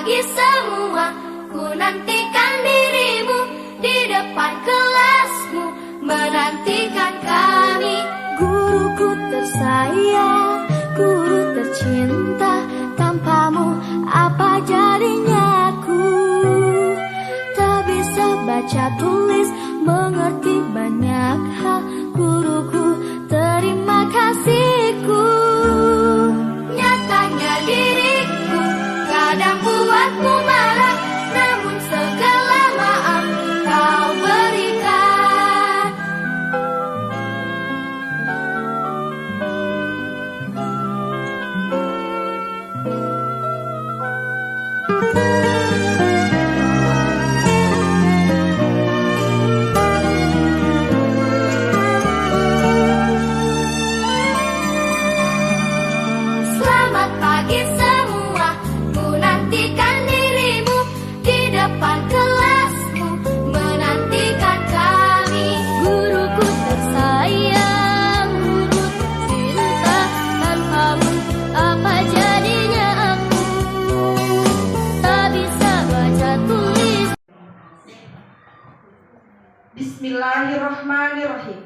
pagi semua, ku nantikan dirimu di depan kelasmu, menantikan kami. Guruku tersayang, guru tercinta, tanpamu apa jadinya aku? Tak bisa baca tulis, mengerti banyak hal. Guruku, terima kasihku. Nyatanya diriku kadang buatmu marah, namun segala maaf kau berikan. Selamat pagi semua, ku nantikan dirimu di depan kelasmu, menantikan kami. Guruku tersayang, guru tercinta, tanpamu apa jadinya aku? Tak bisa baca tulis. Bismillahirrahmanirrahim.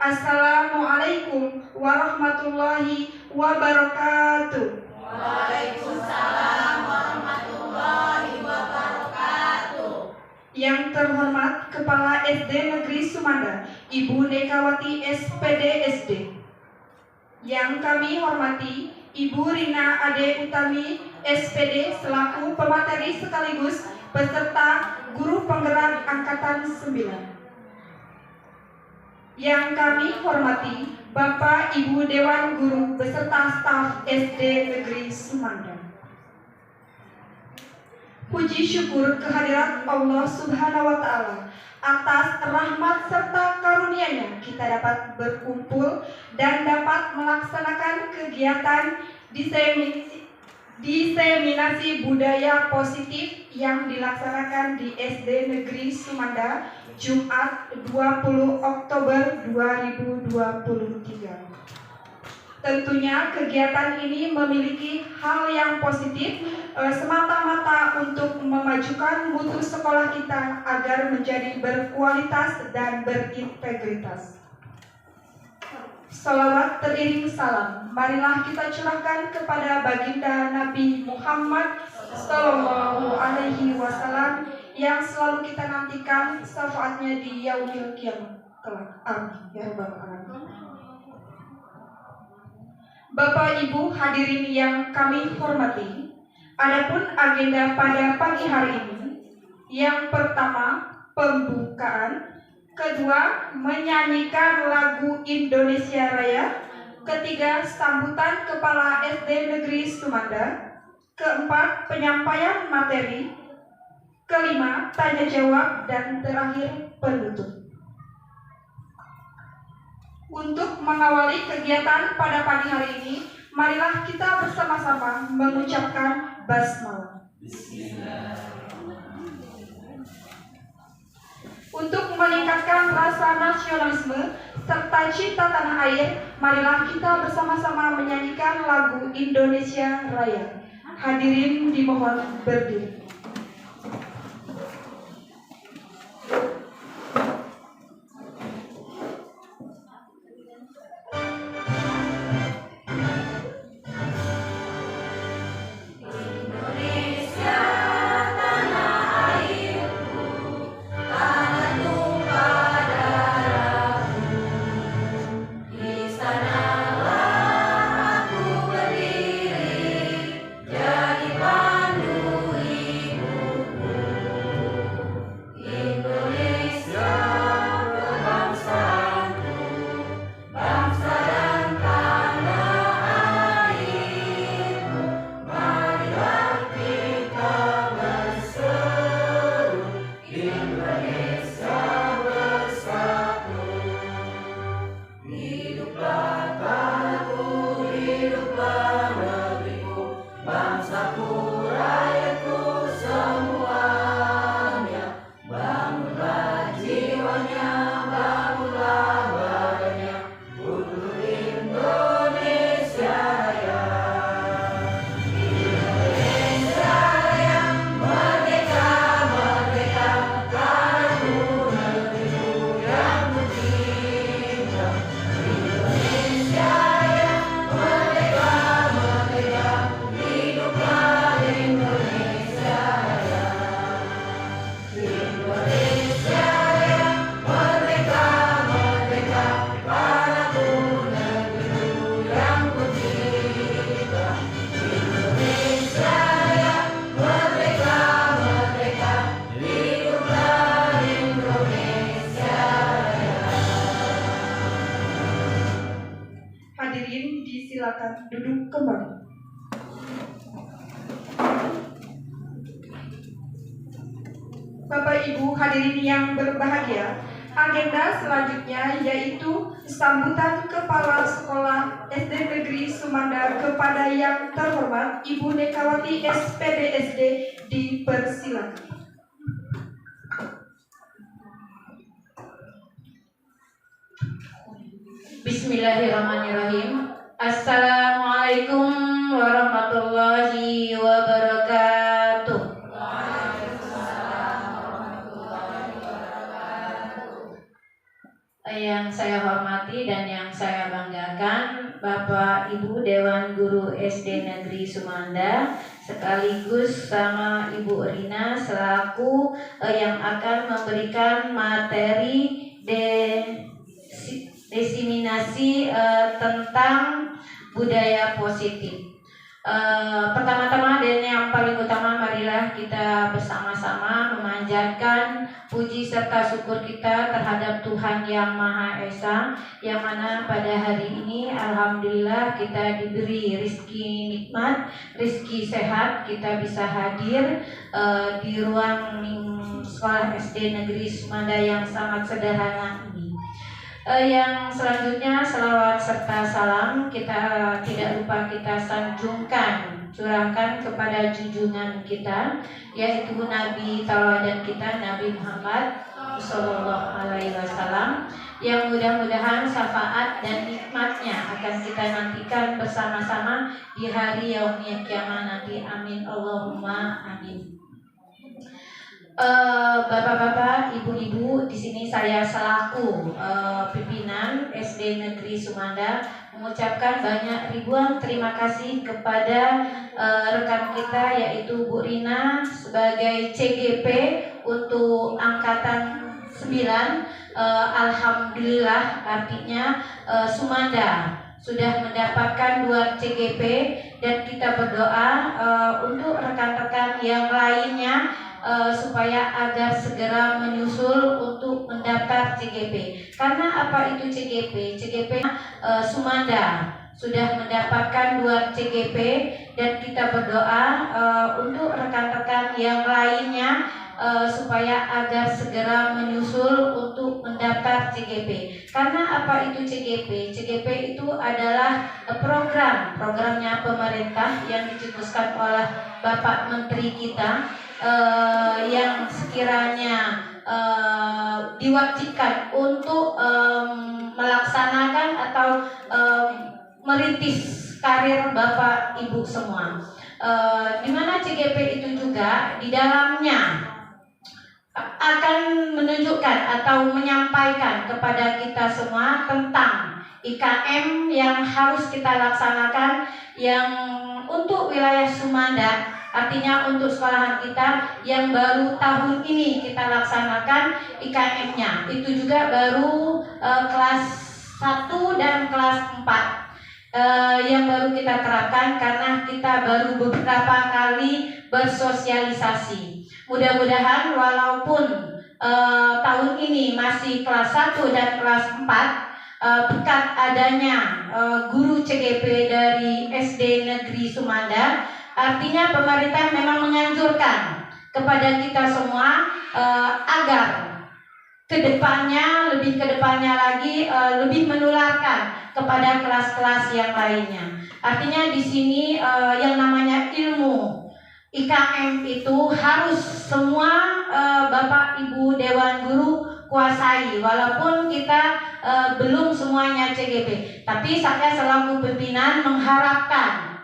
Assalamualaikum warahmatullahi wabarakatuh. Waalaikumsalam warahmatullahi wabarakatuh. Yang terhormat Kepala SD Negeri Sumanda, Ibu Nekawati SPD SD. Yang kami hormati Ibu Rina Ade Utami SPD selaku pemateri sekaligus peserta guru penggerak angkatan 9. Yang kami hormati Bapak Ibu Dewan Guru beserta staf SD Negeri Sumanda. Puji syukur kehadirat Allah Subhanahu wa Ta'ala atas rahmat serta karunia-Nya kita dapat berkumpul dan dapat melaksanakan kegiatan diseminasi budaya positif yang dilaksanakan di SD Negeri Sumanda Jumat 20 Oktober 2023. Tentunya kegiatan ini memiliki hal yang positif semata-mata untuk memajukan mutu sekolah kita agar menjadi berkualitas dan berintegritas. Salawat teriring salam, marilah kita curahkan kepada baginda Nabi Muhammad Sallallahu Alaihi Wasallam yang selalu kita nantikan syafaatnya di yaumil qiyamah kelak. Amin ya rabbal alamin. Bapak Ibu hadirin yang kami hormati, adapun agenda pada pagi hari ini, yang pertama pembukaan, kedua menyanyikan lagu Indonesia Raya, ketiga sambutan Kepala SD Negeri Sumanda, keempat penyampaian materi, kelima tanya jawab, dan terakhir penutup. Untuk mengawali kegiatan pada pagi hari ini, marilah kita bersama-sama mengucapkan basmalah. Untuk meningkatkan rasa nasionalisme serta cinta tanah air, marilah kita bersama-sama menyanyikan lagu Indonesia Raya. Hadirin dimohon berdiri. Jadi pandu Silakan duduk kembali. Bapak Ibu hadirin yang berbahagia, agenda selanjutnya yaitu sambutan Kepala Sekolah SD Negeri Sumanda kepada yang terhormat Ibu Nekawati SPD SD dipersilakan. Bismillahirrahmanirrahim. Assalamualaikum warahmatullahi wabarakatuh. Yang saya hormati dan yang saya banggakan, Bapak Ibu Dewan Guru SD Negeri Sumanda, sekaligus sama Ibu Rina selaku yang akan memberikan materi diseminasi tentang budaya positif. Pertama-tama dan yang paling utama, marilah kita bersama-sama memanjatkan puji serta syukur kita terhadap Tuhan Yang Maha Esa, yang mana pada hari ini alhamdulillah kita diberi rizki nikmat, rizki sehat, kita bisa hadir di ruang sekolah SD Negeri Sumanda yang sangat sederhana ini. Yang selanjutnya selawat serta salam kita tidak lupa kita sanjungkan, curahkan kepada junjungan kita, yaitu Nabi tauladan kita, Nabi Muhammad Sallallahu Alaihi Wasallam, yang mudah-mudahan syafaat dan nikmatnya akan kita nantikan bersama-sama di hari yaumil kiamah nanti. Amin Allahumma amin. Bapak-bapak, ibu-ibu, di sini saya selaku pimpinan SD Negeri Sumanda mengucapkan banyak ribuan terima kasih kepada rekan kita yaitu Bu Rina sebagai CGP untuk angkatan 9. Alhamdulillah, artinya Sumanda sudah mendapatkan 2 CGP dan kita berdoa untuk rekan-rekan yang lainnya supaya agar segera menyusul untuk mendaftar CGP. Karena apa itu CGP? CGP Sumanda sudah mendapatkan 2 CGP dan kita berdoa untuk rekan-rekan yang lainnya supaya agar segera menyusul untuk mendaftar CGP. Karena apa itu CGP? CGP itu adalah programnya pemerintah yang dicetuskan oleh Bapak Menteri kita, yang sekiranya diwajibkan untuk melaksanakan atau merintis karir Bapak Ibu semua. Di mana CGP itu juga di dalamnya akan menunjukkan atau menyampaikan kepada kita semua tentang IKM yang harus kita laksanakan yang untuk wilayah Sumanda. Artinya untuk sekolahan kita yang baru tahun ini kita laksanakan IKM-nya. Itu juga baru kelas 1 dan kelas 4 yang baru kita terapkan karena kita baru beberapa kali bersosialisasi. Mudah-mudahan walaupun tahun ini masih kelas 1 dan kelas 4, berkat adanya guru CGP dari SD Negeri Sumanda, artinya pemerintah memang menganjurkan kepada kita semua agar lebih kedepannya lagi lebih menularkan kepada kelas-kelas yang lainnya. Artinya di sini yang namanya ilmu IKM itu harus semua Bapak Ibu Dewan Guru kuasai, walaupun kita belum semuanya CGP. Tapi saya selaku pimpinan mengharapkan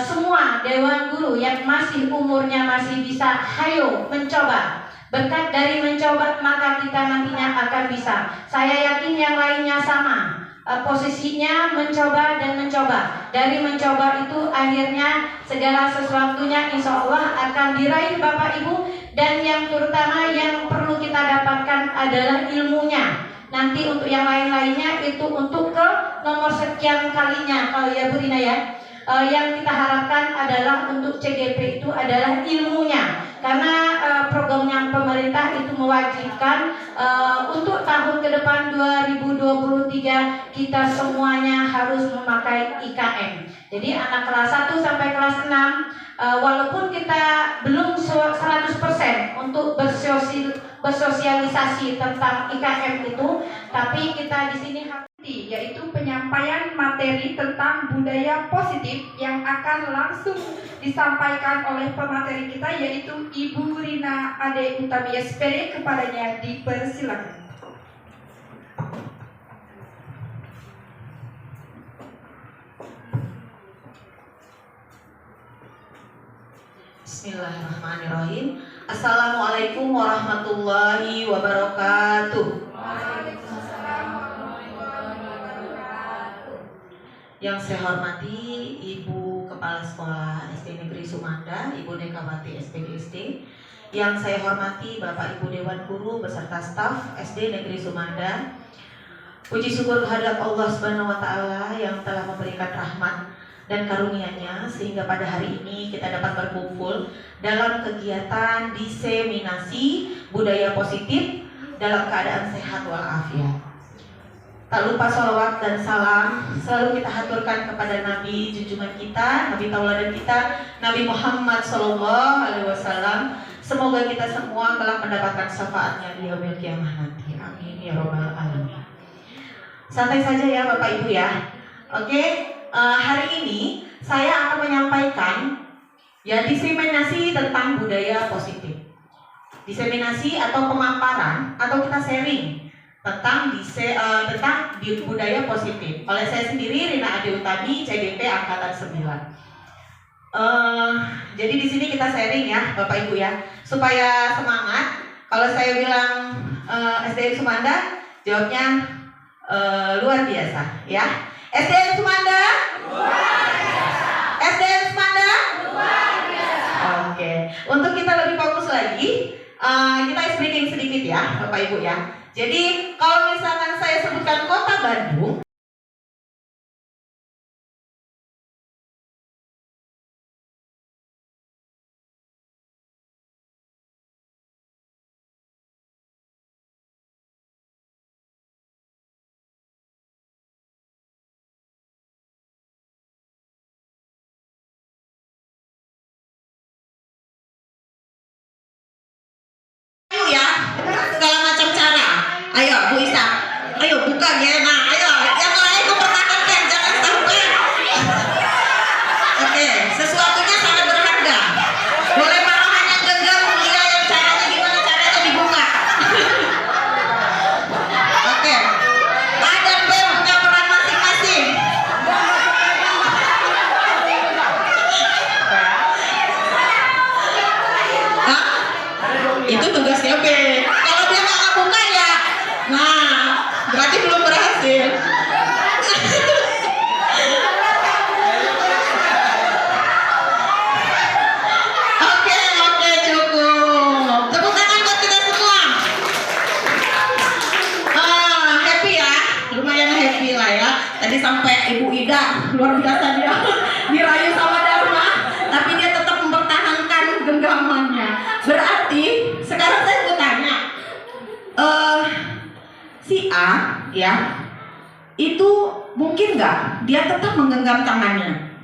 semua Dewan Guru yang masih umurnya masih bisa, hayo mencoba. Berkat dari mencoba maka kita nantinya akan bisa. Saya yakin yang lainnya sama. Posisinya mencoba dan mencoba. Dari mencoba itu akhirnya segala sesuatunya insya Allah akan diraih Bapak Ibu. Dan yang terutama yang perlu kita dapatkan adalah ilmunya. Nanti untuk yang lain-lainnya itu untuk ke nomor sekian kalinya. Kalau ya Bu Rina ya, yang kita harapkan adalah untuk CGP itu adalah ilmunya. karena programnya pemerintah itu mewajibkan untuk tahun ke depan 2023 kita semuanya harus memakai IKM. Jadi anak kelas 1 sampai kelas 6 walaupun kita belum 100% untuk bersosialisasi tentang IKM itu, tapi kita di sini yaitu penyampaian materi tentang budaya positif yang akan langsung disampaikan oleh pemateri kita, yaitu Ibu Rina Ade Utami SPD. Kepadanya dipersilakan. Bismillahirrahmanirrahim. Assalamualaikum warahmatullahi wabarakatuh. Yang saya hormati Ibu Kepala Sekolah SD Negeri Sumanda, Ibu Nekawati SPD. Yang saya hormati Bapak Ibu Dewan Guru beserta staf SD Negeri Sumanda. Puji syukur kehadirat Allah Subhanahu wa taala yang telah memberikan rahmat dan karunia-Nya sehingga pada hari ini kita dapat berkumpul dalam kegiatan diseminasi budaya positif dalam keadaan sehat walafiat. Tak lupa sholawat dan salam selalu kita haturkan kepada Nabi junjungan kita, Nabi tauladan kita, Nabi Muhammad SAW. Semoga kita semua telah mendapatkan syafaatnya di yaumil qiyamah nanti. Amin ya robbal alamin. Santai saja ya Bapak Ibu ya. Oke, hari ini saya akan menyampaikan ya diseminasi tentang budaya positif. Diseminasi atau pemaparan atau kita sharing tentang budaya positif oleh saya sendiri, Rina Ade Utami, CDP angkatan 9. Jadi di sini kita sharing ya Bapak Ibu ya, supaya semangat. Kalau saya bilang SDN Sumanda, jawabnya luar biasa ya. SDN Sumanda luar biasa. SDN Sumanda luar biasa. Oke, untuk kita lebih fokus lagi, kita speaking sedikit ya Bapak Ibu ya. Jadi kalau misalkan saya sebutkan Kota Bandung, ya segala macam cara. Ayo Bu Isa, ayo bukan ya. Nah ayo yang lain mempertahankan, jangan sampai. Oke, sesuatunya sangat berharga. Boleh marahan yang genggam, ya yang caranya gimana caranya dibuka. Oke, A dan B punya peran masing-masing. Hah? Itu tugasnya B. Kalau dia nggak buka ya, nah berarti belum berhasil. Oke, cukup. Tepuk tangan buat kita semua. Happy ya, lumayan happy lah ya. Tadi sampai Ibu Ida luar biasa dia dirayu sama Dharma, tapi dia tetap mempertahankan genggamannya. Berarti sekarang saya mau tanya, si A ya, itu mungkin nggak dia tetap menggenggam tangannya?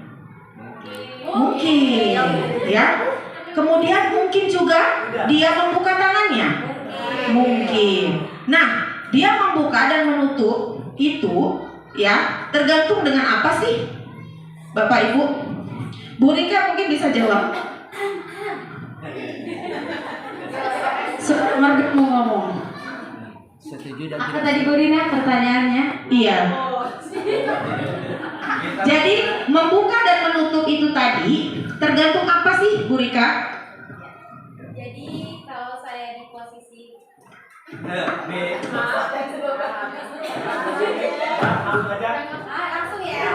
Mungkin ya. Kemudian mungkin juga dia membuka tangannya? Mungkin. Nah, dia membuka dan menutup itu ya tergantung dengan apa sih Bapak Ibu? Bu Rika mungkin bisa jawab. Margaret mau ngomong. Setuju dan Apa tadi Bu Rina pertanyaannya? Iya. Jadi membuka dan menutup itu tadi tergantung apa sih Bu Rika? Jadi kalau saya di posisi langsung ya.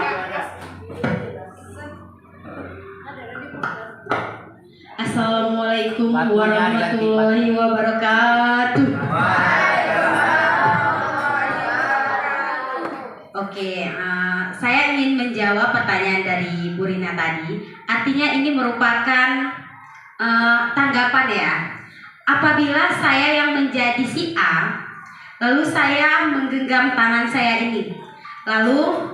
Assalamualaikum warahmatullahi wabarakatuh. Oke, saya ingin menjawab pertanyaan dari Bu Rina tadi. Artinya ini merupakan tanggapan ya. Apabila saya yang menjadi si A, lalu saya menggenggam tangan saya ini, lalu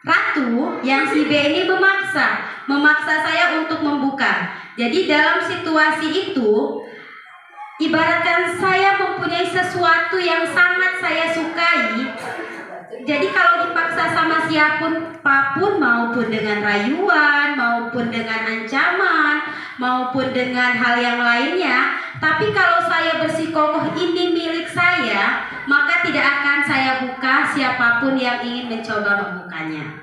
Ratu yang si B ini memaksa saya untuk membuka. Jadi dalam situasi itu, ibaratkan saya mempunyai sesuatu yang sangat saya sukai. Jadi kalau dipaksa sama siapapun, maupun dengan rayuan, maupun dengan ancaman, maupun dengan hal yang lainnya, tapi kalau saya bersikokoh ini milik saya, maka tidak akan saya buka siapapun yang ingin mencoba membukanya.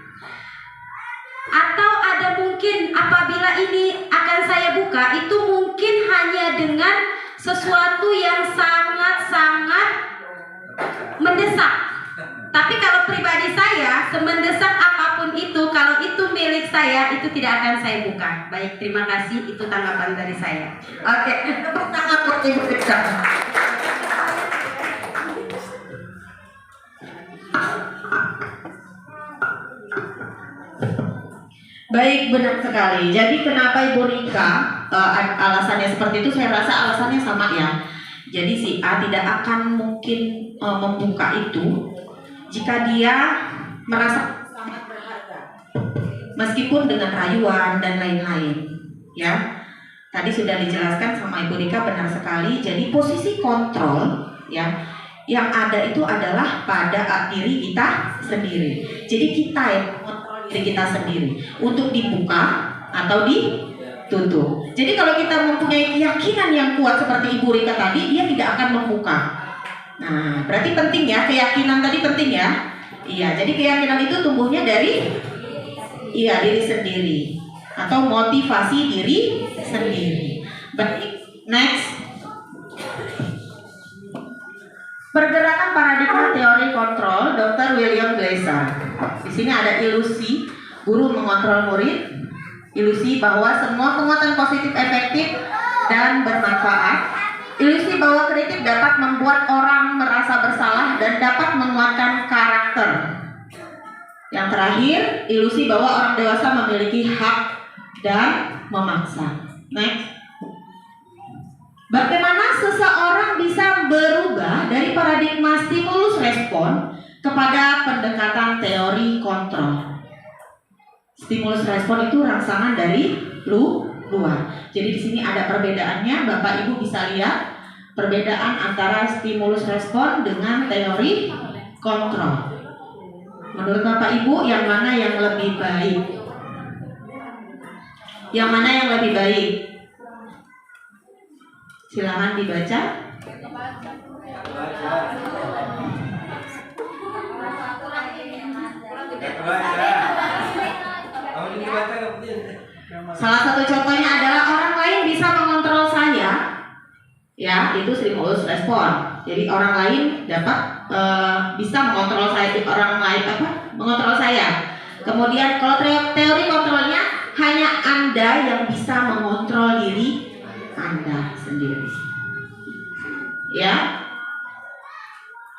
Atau ada mungkin apabila ini akan saya buka, itu mungkin hanya dengan sesuatu yang sangat-sangat mendesak. Tapi kalau pribadi saya, semendesak apapun itu, kalau itu milik saya, itu tidak akan saya buka. Baik, terima kasih. Itu tanggapan dari saya. Oke, tepuk tangan buat Ibu Rika. Baik, benar sekali. Jadi kenapa Ibu Rika alasannya seperti itu? Saya rasa alasannya sama ya. Jadi si A tidak akan mungkin membuka itu jika dia merasa sangat berharga, meskipun dengan rayuan dan lain-lain. Ya, tadi sudah dijelaskan sama Ibu Rika, benar sekali. Jadi posisi kontrol ya yang ada itu adalah pada diri kita sendiri. Jadi kita yang mengontrol diri kita sendiri untuk dibuka atau ditutup. Jadi kalau kita mempunyai keyakinan yang kuat seperti Ibu Rika tadi, dia tidak akan membuka. Nah, berarti penting ya, keyakinan tadi penting ya. Iya, jadi keyakinan itu tumbuhnya dari diri sendiri atau motivasi diri sendiri. Baik, next. Pergerakan paradigma teori kontrol Dr. William Glasser. Di sini ada ilusi guru mengontrol murid, ilusi bahwa semua penguatan positif efektif dan bermanfaat, ilusi bahwa kritik dapat membuat orang merasa bersalah dan dapat menguatkan karakter. Yang terakhir, ilusi bahwa orang dewasa memiliki hak dan memaksa. Next. Bagaimana seseorang bisa berubah dari paradigma stimulus respon kepada pendekatan teori kontrol? Stimulus respon itu rangsangan dari luar. Jadi di sini ada perbedaannya, Bapak Ibu bisa lihat perbedaan antara stimulus respon dengan teori kontrol. Menurut Bapak Ibu, yang mana yang lebih baik? Yang mana yang lebih baik? Silakan dibaca. Salah satu contohnya adalah orang lain bisa mengontrol saya, ya, itu stimulus respon. Jadi orang lain dapat bisa mengontrol saya, orang lain mengontrol saya. Kemudian kalau teori kontrolnya hanya Anda yang bisa mengontrol diri Anda sendiri, ya.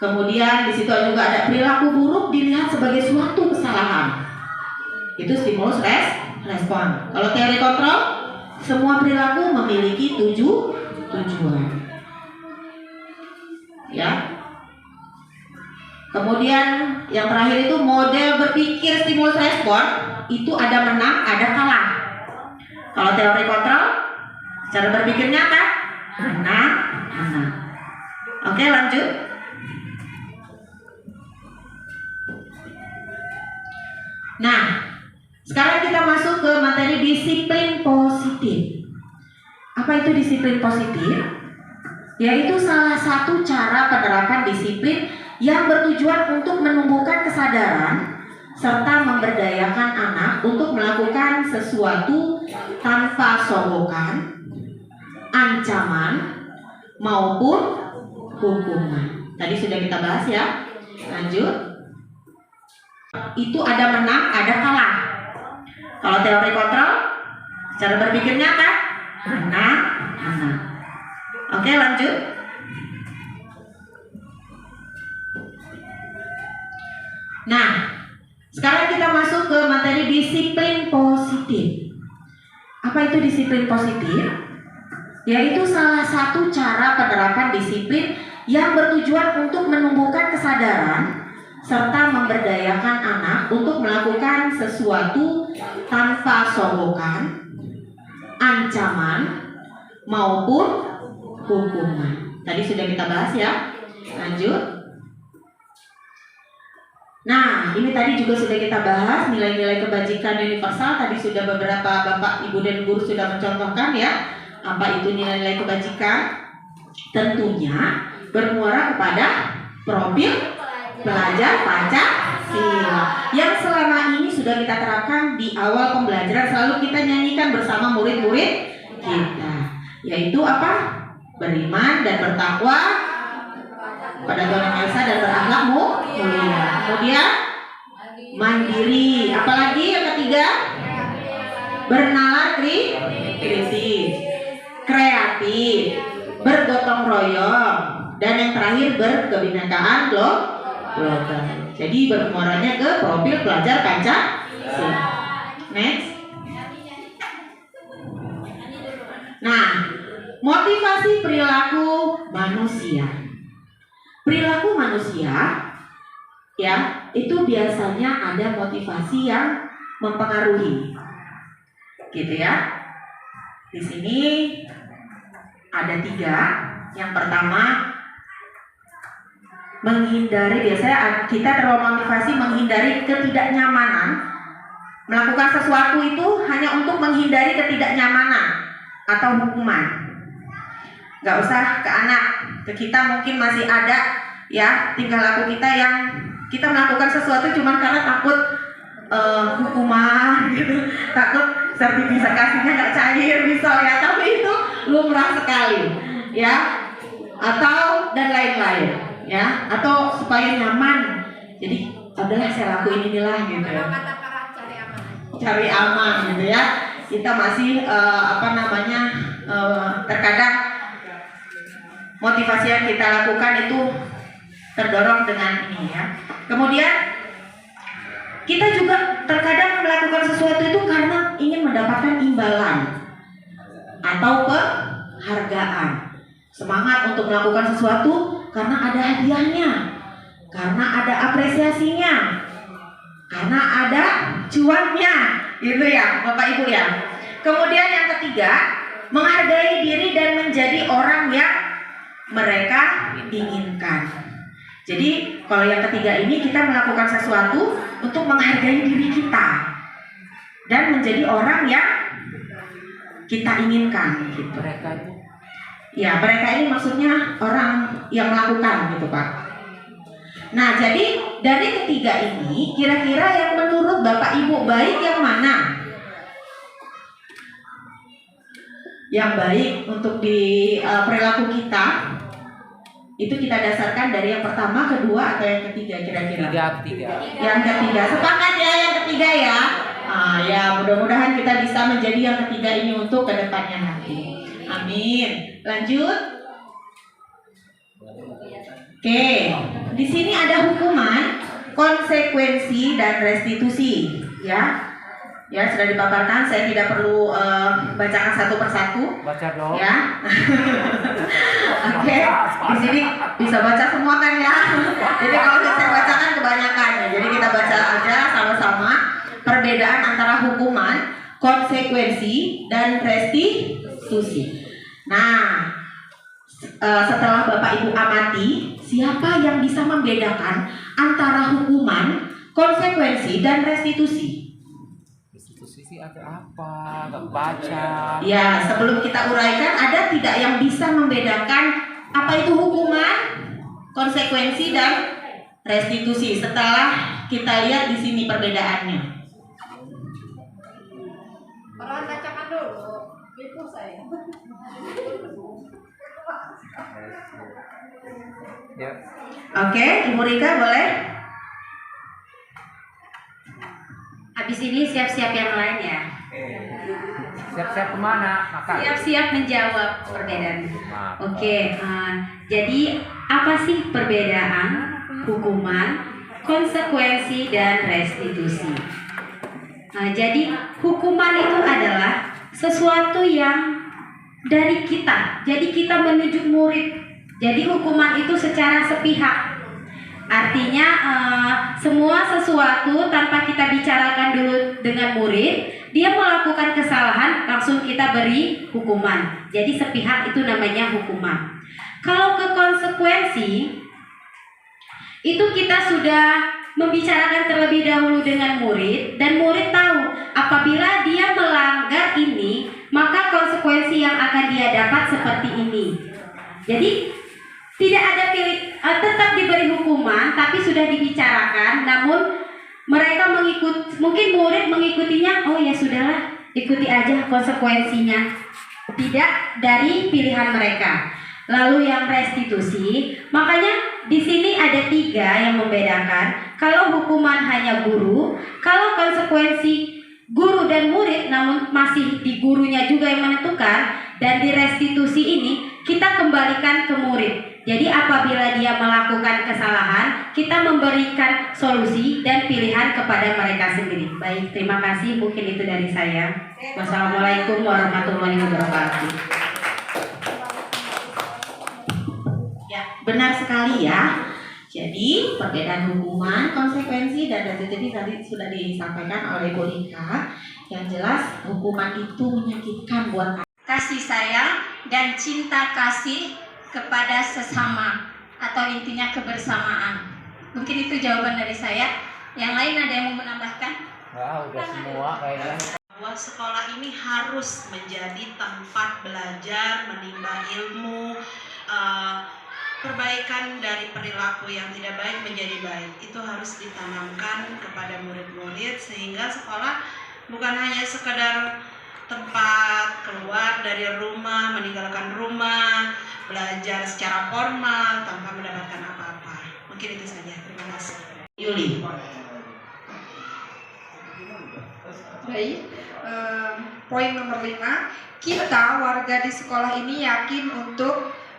Kemudian di situ juga ada perilaku buruk dilihat sebagai suatu kesalahan. Itu stimulus respon. Kalau teori kontrol, semua perilaku memiliki tujuan. Ya. Kemudian yang terakhir itu model berpikir stimulus respon, itu ada menang, ada kalah. Kalau teori kontrol, cara berpikirnya apa? Menang. Oke, lanjut. Nah, sekarang kita masuk ke materi disiplin positif. Apa itu disiplin positif? Yaitu salah satu cara penerapan disiplin yang bertujuan untuk menumbuhkan kesadaran serta memberdayakan anak untuk melakukan sesuatu tanpa sogokan, ancaman, maupun hukuman. Tadi sudah kita bahas ya. Lanjut. Itu ada menang, ada kalah. Kalau teori kontrol, cara berpikirnya apa? Menang. Oke, lanjut. Nah, sekarang kita masuk ke materi disiplin positif. Apa itu disiplin positif? yaitu salah satu cara penerapan disiplin yang bertujuan untuk menumbuhkan kesadaran serta memberdayakan anak untuk melakukan sesuatu tanpa sogokan, ancaman, maupun hukuman. Tadi sudah kita bahas ya. Lanjut. Nah, ini tadi juga sudah kita bahas nilai-nilai kebajikan universal. Tadi sudah beberapa Bapak, Ibu, dan Guru sudah mencontohkan ya. Apa itu nilai-nilai kebajikan? Tentunya bermuara kepada profil pelajar Pancasila yang selama ini sudah kita terapkan di awal pembelajaran, selalu kita nyanyikan bersama murid-murid kita, yaitu apa? Beriman dan bertakwa pada Tuhan Yang Maha Esa dan berakhlak mulia. Kemudian mandiri. Apalagi yang ketiga? Bernalar kritis, kreatif, bergotong royong, dan yang terakhir berkebinekaan global. Jadi bermuaranya ke profil pelajar Pancasila. Next. Nah, motivasi perilaku manusia. Perilaku manusia ya, itu biasanya ada motivasi yang mempengaruhi. Gitu ya. Di sini ada 3. Yang pertama, menghindari, biasanya kita termotivasi menghindari ketidaknyamanan. Melakukan sesuatu itu hanya untuk menghindari ketidaknyamanan atau hukuman. Gak usah ke anak, ke kita mungkin masih ada ya tingkah laku kita yang kita melakukan sesuatu cuma karena takut hukuman gitu, takut sertifikasinya nggak cair misalnya, tapi itu lumrah sekali ya, atau dan lain-lain ya, atau supaya nyaman, jadi adalah saya lakuin inilah gitu ya, cari aman gitu ya. Kita masih terkadang motivasi yang kita lakukan itu terdorong dengan ini ya. Kemudian kita juga terkadang melakukan sesuatu itu karena ingin mendapatkan imbalan atau penghargaan. Semangat untuk melakukan sesuatu karena ada hadiahnya, karena ada apresiasinya, karena ada cuannya, gitu ya Bapak Ibu ya. Kemudian yang ketiga, menghargai diri dan menjadi orang yang mereka inginkan. Jadi kalau yang ketiga ini kita melakukan sesuatu untuk menghargai diri kita dan menjadi orang yang kita inginkan gitu. Ya, mereka ini maksudnya orang yang melakukan gitu Pak. Nah, jadi dari ketiga ini kira-kira yang menurut Bapak Ibu baik yang mana? Yang baik untuk di perilaku kita itu kita dasarkan dari yang pertama, kedua, atau yang ketiga kira-kira? Ketiga. Yang ketiga, sepakat ya yang ketiga ya. Ya mudah-mudahan kita bisa menjadi yang ketiga ini untuk kedepannya nanti. Amin. Lanjut. Oke, di sini ada hukuman, konsekuensi, dan restitusi ya. Ya, sudah dipaparkan, saya tidak perlu bacakan satu persatu. Baca dong. Ya. Oke, di sini bisa baca semua kan ya. Jadi kalau saya bacakan kebanyakan ya. Jadi kita baca aja sama-sama perbedaan antara hukuman, konsekuensi, dan restitusi. Nah, setelah Bapak Ibu amati, siapa yang bisa membedakan antara hukuman, konsekuensi, dan restitusi? Restitusi ada apa? Gak baca. Ya, sebelum kita uraikan, ada tidak yang bisa membedakan apa itu hukuman, konsekuensi, dan restitusi? Setelah kita lihat di sini perbedaannya. Orang bacakan dulu. Itu saya. Ya. Oke, Ibu Rika boleh? Habis ini siap-siap yang lain ya. Siap-siap kemana? Makan. Siap-siap menjawab perbedaan. Maaf. Oke, jadi apa sih perbedaan hukuman, konsekuensi, dan restitusi? Jadi hukuman itu adalah sesuatu yang dari kita. Jadi kita menunjuk murid. Jadi hukuman itu secara sepihak. Artinya semua sesuatu tanpa kita bicarakan dulu dengan murid, dia melakukan kesalahan langsung kita beri hukuman. Jadi sepihak itu namanya hukuman. Kalau ke konsekuensi, itu kita sudah membicarakan terlebih dahulu dengan murid, dan murid tahu apabila dia melanggar ini, maka konsekuensi yang akan dia dapat seperti ini. Jadi tidak ada tetap diberi hukuman, tapi sudah dibicarakan. Namun mereka mungkin murid mengikutinya, oh ya sudahlah, ikuti aja konsekuensinya, tidak dari pilihan mereka. Lalu yang restitusi, makanya di sini ada 3 yang membedakan. Kalau hukuman hanya guru, kalau konsekuensi guru dan murid, namun masih di gurunya juga yang menentukan, dan di restitusi ini kita kembalikan ke murid. Jadi apabila dia melakukan kesalahan, kita memberikan solusi dan pilihan kepada mereka sendiri. Baik, terima kasih. Mungkin itu dari saya. Wassalamualaikum warahmatullahi wabarakatuh. Ya, benar sekali ya. Jadi perbedaan hukuman, konsekuensi, dan restitusi tadi sudah disampaikan oleh Bu Rika. Yang jelas hukuman itu menyakitkan buat Kasih sayang dan cinta kasih kepada sesama, atau intinya kebersamaan. Mungkin itu jawaban dari saya. Yang lain ada yang mau menambahkan? Wah, udah semua kayaknya. bahwa sekolah ini harus menjadi tempat belajar, menimba ilmu, perbaikan dari perilaku yang tidak baik menjadi baik. Itu harus ditanamkan kepada murid-murid sehingga sekolah bukan hanya sekedar tempat keluar dari rumah, meninggalkan rumah, belajar secara formal tanpa mendapatkan apa-apa. Mungkin itu saja. Terima kasih. Yuli. Baik, poin nomor 5, kita warga di sekolah ini yakin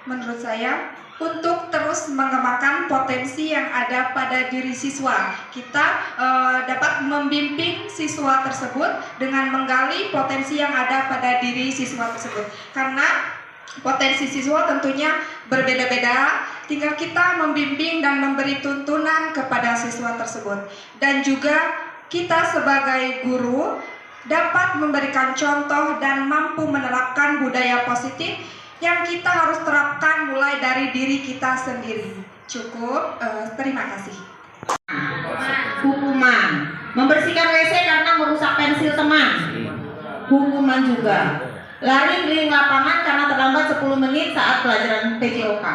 menurut saya, untuk terus mengembangkan potensi yang ada pada diri siswa. Kita dapat membimbing siswa tersebut dengan menggali potensi yang ada pada diri siswa tersebut. Karena potensi siswa tentunya berbeda-beda, tinggal kita membimbing dan memberi tuntunan kepada siswa tersebut. Dan juga kita sebagai guru dapat memberikan contoh dan mampu menerapkan budaya positif yang kita harus terapkan mulai dari diri kita sendiri. Cukup, terima kasih. Hukuman, membersihkan WC karena merusak pensil teman. Hukuman juga. Lari keliling lapangan karena terlambat 10 menit saat pelajaran PJOK.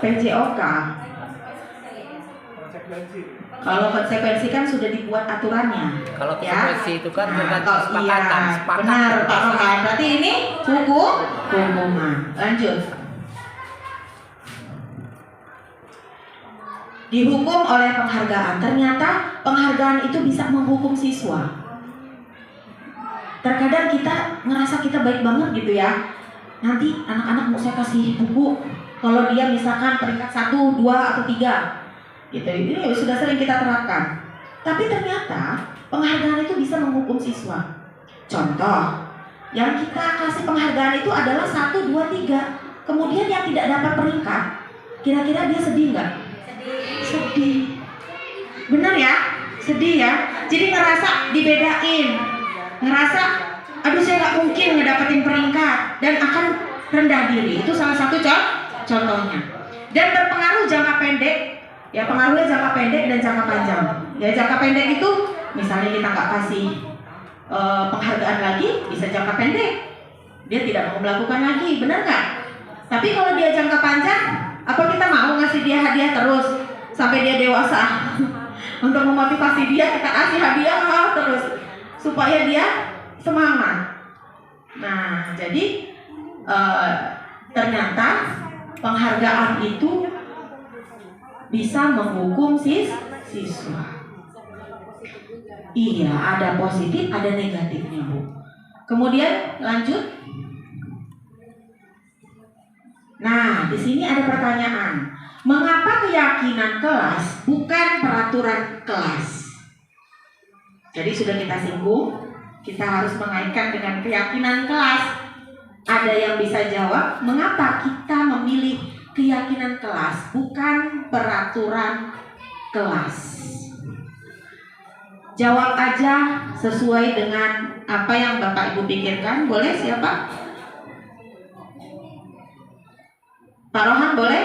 PJOK. Kalau konsekuensi kan sudah dibuat aturannya. Kalau ya. konsekuensi itu kan Nah, kesepakatan. benar Pak Rohan. Berarti ini hukuman. Lanjut. Dihukum oleh penghargaan. Ternyata penghargaan itu bisa menghukum siswa. Terkadang kita ngerasa kita baik banget gitu ya. Nanti anak-anak mau saya kasih buku kalau dia misalkan peringkat 1, 2, atau 3. Gitu. Ini sudah sering kita terapkan. Tapi ternyata penghargaan itu bisa menghukum siswa. Contoh, yang kita kasih penghargaan itu adalah 1, 2, 3. Kemudian yang tidak dapat peringkat, kira-kira dia sedih nggak? Sedih. Benar ya? Sedih ya? Jadi ngerasa dibedain. Ngerasa, aduh saya nggak mungkin ngedapetin peringkat. Dan akan rendah diri. Itu salah satu contohnya. Dan berpengaruh jangka pendek. Ya, pengaruhnya jangka pendek dan jangka panjang. Ya, jangka pendek itu misalnya kita nggak kasih penghargaan lagi, bisa jangka pendek dia tidak mau melakukan lagi, benar nggak? Tapi kalau dia jangka panjang, apa kita mau ngasih dia hadiah terus sampai dia dewasa? Untuk memotivasi dia kita kasih hadiah terus supaya dia semangat. Nah, jadi ternyata penghargaan itu bisa menghukum siswa. Iya, ada positif, ada negatifnya, Bu. Kemudian lanjut. Nah, di sini ada pertanyaan. Mengapa keyakinan kelas bukan peraturan kelas? Jadi sudah kita singgung, kita harus mengaitkan dengan keyakinan kelas. Ada yang bisa jawab, mengapa kita memilih keyakinan kelas bukan peraturan kelas? Jawab aja sesuai dengan apa yang Bapak Ibu pikirkan. Boleh siapa? Pak Rohan boleh?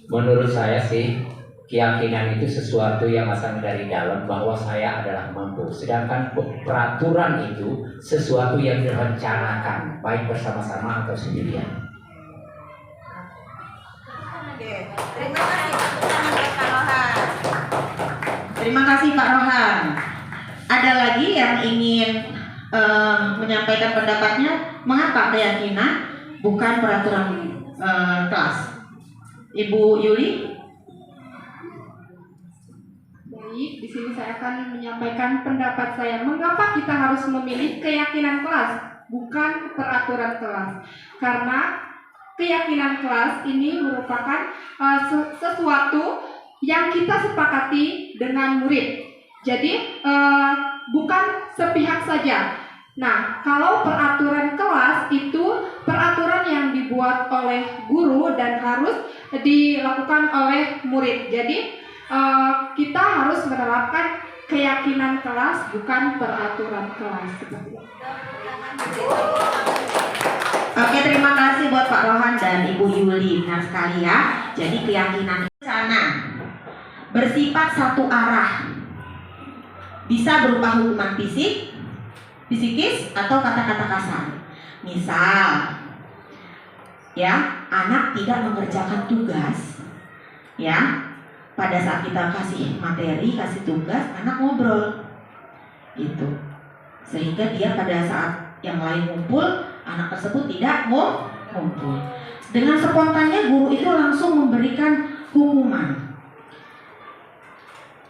Menurut saya sih, keyakinan itu sesuatu yang asal dari dalam bahwa saya adalah mampu. Sedangkan peraturan itu sesuatu yang direncanakan, baik bersama-sama atau sendirian. Terima kasih Pak Rohan. Terima kasih Pak Rohan. Ada lagi yang ingin menyampaikan pendapatnya, mengapa keyakinan bukan peraturan kelas? Ibu Yuli? Baik, di sini saya akan menyampaikan pendapat saya. Mengapa kita harus memilih keyakinan kelas, bukan peraturan kelas? Karena keyakinan kelas ini merupakan sesuatu yang kita sepakati dengan murid. Jadi bukan sepihak saja. Nah, kalau peraturan kelas itu peraturan yang dibuat oleh guru dan harus dilakukan oleh murid. Jadi kita harus menerapkan keyakinan kelas, bukan peraturan kelas. Seperti itu. Oke, terima kasih buat Pak Rohan dan Ibu Yuli. Benar sekali ya. Jadi keyakinan sana bersifat satu arah. Bisa berupa hukuman fisikis atau kata-kata kasar. Misal, ya, anak tidak mengerjakan tugas, ya, pada saat kita kasih materi, kasih tugas, anak ngobrol, gitu. Sehingga dia pada saat yang lain ngumpul, anak tersebut tidak ngumpul. Dengan spontannya guru itu langsung memberikan hukuman,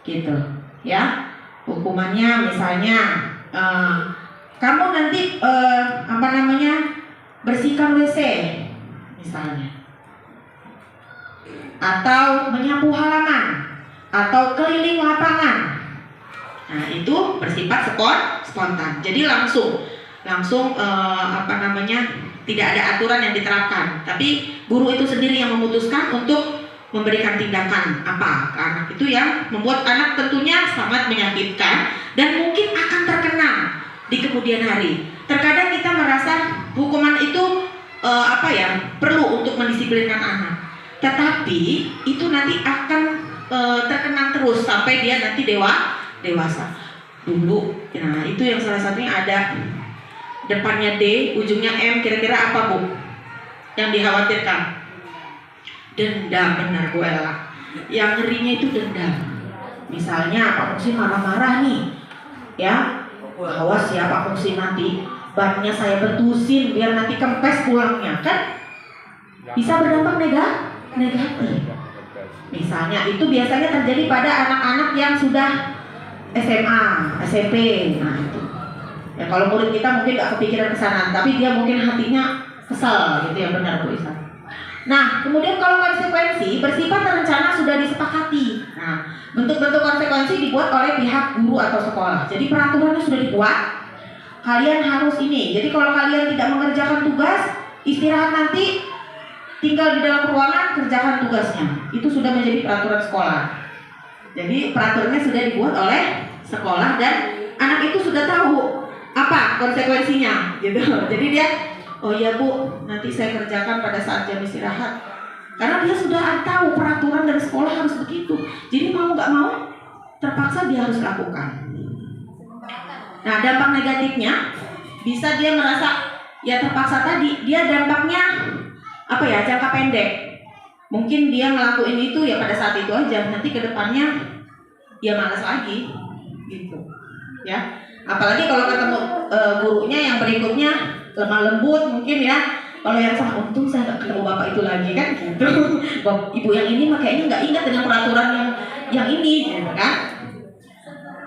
gitu, ya. Hukumannya misalnya kamu nanti bersihkan WC misalnya, atau menyapu halaman, atau keliling lapangan. Nah, itu bersifat spontan. Jadi langsung tidak ada aturan yang diterapkan, tapi guru itu sendiri yang memutuskan untuk memberikan tindakan apa ke anak itu yang membuat anak tentunya sangat menyakitkan dan mungkin akan terkenang di kemudian hari. Terkadang kita merasa hukuman itu perlu untuk mendisiplinkan anak, tetapi itu nanti akan terkenang terus sampai dia nanti dewasa. Dulu, nah itu yang salah satunya ada depannya D, ujungnya M, kira-kira apa Bu? Yang dikhawatirkan? Dendam, benar Bu Ella. Yang ngerinya itu dendam. Misalnya Pak Muksi marah-marah nih, ya, awas ya Pak Muksi, nanti bannya saya betusin biar nanti kempes pulangnya, kan? Bisa berdampak negatif. Misalnya itu biasanya terjadi pada anak-anak yang sudah SMA, SMP. Nah itu. Ya kalau murid kita mungkin gak kepikiran kesana, tapi dia mungkin hatinya kesal, gitu ya, benar Bu Isa. Nah, kemudian kalau konsekuensi bersifat terencana sudah disepakati. Nah, bentuk-bentuk konsekuensi dibuat oleh pihak guru atau sekolah. Jadi peraturannya sudah dibuat. Kalian harus ini. Jadi kalau kalian tidak mengerjakan tugas, istirahat nanti, tinggal di dalam ruangan, kerjakan tugasnya. Itu sudah menjadi peraturan sekolah. Jadi peraturannya sudah dibuat oleh sekolah dan anak itu sudah tahu apa konsekuensinya, gitu. Jadi dia, oh iya Bu, nanti saya kerjakan pada saat jam istirahat. Karena dia sudah tahu peraturan dari sekolah harus begitu. Jadi mau nggak mau, terpaksa dia harus lakukan. Nah, dampak negatifnya bisa dia merasa ya terpaksa tadi. Dia dampaknya jangka pendek. Mungkin dia ngelakuin itu ya pada saat itu aja. Nanti ke depannya dia malas lagi, gitu. Ya. Apalagi kalau ketemu gurunya yang berikutnya lemah lembut mungkin ya. Kalau yang sama, untung saya nggak ketemu bapak itu lagi kan, gitu. Ibu yang ini kayaknya nggak ingat dengan peraturan yang ini, gitu kan.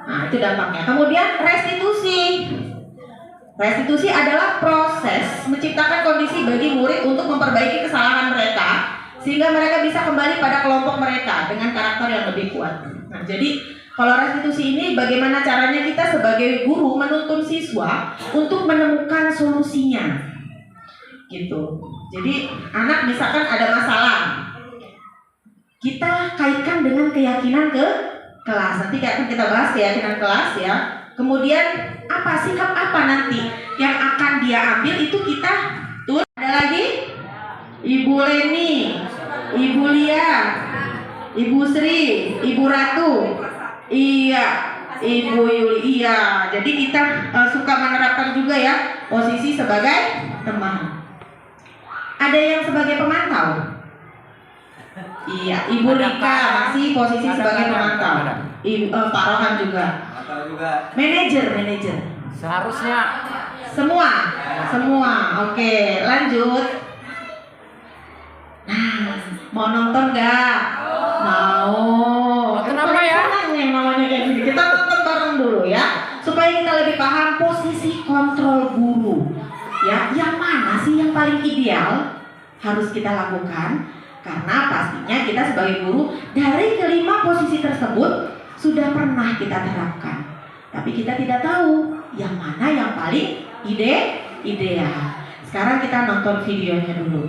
Nah itu dampaknya. Kemudian restitusi. Restitusi adalah proses menciptakan kondisi bagi murid untuk memperbaiki kesalahan mereka sehingga mereka bisa kembali pada kelompok mereka dengan karakter yang lebih kuat. Nah, jadi kalau restitusi ini bagaimana caranya kita sebagai guru menuntun siswa untuk menemukan solusinya. Gitu. Jadi anak misalkan ada masalah, kita kaitkan dengan keyakinan ke kelas. Nanti akan kita bahas keyakinan kelas ya. Kemudian apa sikap apa nanti yang akan dia ambil itu kita tuh. Ada lagi Ibu Leni, Ibu Lia, Ibu Sri, Ibu Ratu, iya, Ibu Yuli, iya. Jadi kita suka menerapkan juga ya posisi sebagai teman. Ada yang sebagai pemantau. Iya, Ibu Rika masih posisi sebagai pemantau. Pak Rohan juga. Manajer. Seharusnya Semua. Oke, lanjut. Nah, mau nonton nggak? Mau. Kenapa ya? Senang yang namanya kayak gini. Kita nonton bareng dulu ya, supaya kita lebih paham posisi kontrol guru. Ya, yang mana sih yang paling ideal harus kita lakukan? Karena pastinya kita sebagai guru dari kelima posisi tersebut sudah pernah kita terapkan, tapi kita tidak tahu yang mana yang paling ideal. Sekarang kita nonton videonya dulu.